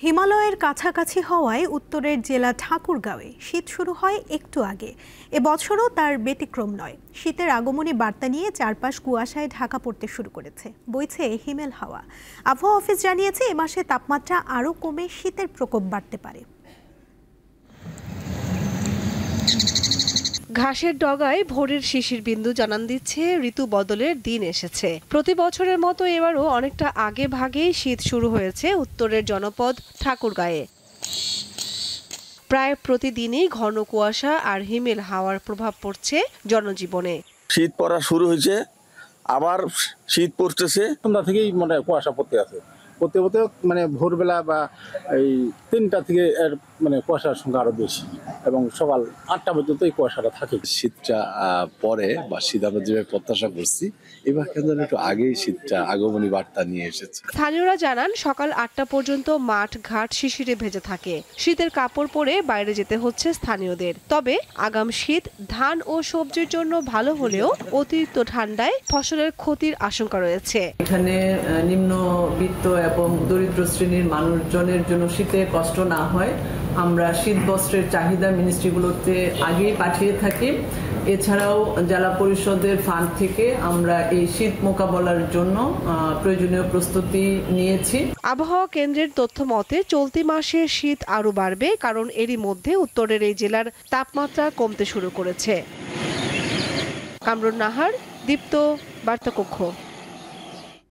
হিমালয়ের কাছাকাছি হওয়ায় উত্তরের জেলা ঠাকুরগাঁওয়ে শীত শুরু হয় একটু আগে। এবছরও তার ব্যতিক্রম নয়। শীতের আগমনী বার্তা নিয়ে চারপাশ কুয়াশায় ঢাকা পড়তে শুরু করেছে, বইছে হিমেল হাওয়া। আবহাওয়া অফিস জানিয়েছে এ মাসে তাপমাত্রা আরও কমে শীতের প্রকোপ বাড়তে পারে। ঘাসের ডগায় ভোরের শিশির বিন্দু জানান দিচ্ছে ঋতু বদলের দিন এসেছে। প্রতি বছরের মতো এবারও অনেকটা আগে ভাগেই শীত শুরু হয়েছে উত্তরের জনপদ ঠাকুরগাঁয়ে। প্রায় প্রতিদিনই ঘন কুয়াশা আর হিমেল হাওয়ার প্রভাব পড়ছে জনজীবনে। শীত পড়া শুরু হয়েছে, আবার শীত পড়তেছে। সন্ধ্যা থেকেই মানে কুয়াশা পড়তে আছে, পড়তে পড়তে মানে ভোরবেলা বা এই 3টা থেকে এর মানে কুয়াশার সংখ্যা আরো বেশি, এবং সকাল 8টা পর্যন্ত এই কুয়াশাটা থাকে। শীতটা পরে বা শীত আমরা যেভাবে প্রত্যাশা করছি, এবার কেন একটু আগেই শীতটা আগমনী বার্তা নিয়ে এসেছে। স্থানীয়রা জানান সকাল 8টা পর্যন্ত মাঠ ঘাট শিশিরে ভেজে থাকে। শীতের কাপড় পরে বাইরে যেতে হচ্ছে স্থানীয়দের। তবে আগাম শীত ধান ও সবজির জন্য ভালো হলেও অতিরিক্ত ঠান্ডায় ফসলের ক্ষতির আশঙ্কা রয়েছে। এখানে নিম্নবিত্ত এবং দরিদ্র শ্রেণীর মানুষজনের জন্য শীতে কষ্ট না হয়, আমরা শীত বস্ত্রের চাহিদা মিনিস্ট্রিগুলোতে আগেই পাঠিয়ে থাকি। এছাড়াও জেলা পরিষদের ফান্ড থেকে আমরা এই শীত মোকাবেলার জন্য প্রয়োজনীয় প্রস্তুতি নিয়েছি। আবহাওয়া কেন্দ্রের তথ্য মতে চলতি মাসে শীত আরও বাড়বে, কারণ এরই মধ্যে উত্তরের এই জেলার তাপমাত্রা কমতে শুরু করেছে। কামরুন নাহার, দীপ্ত, বার্তা কক্ষ।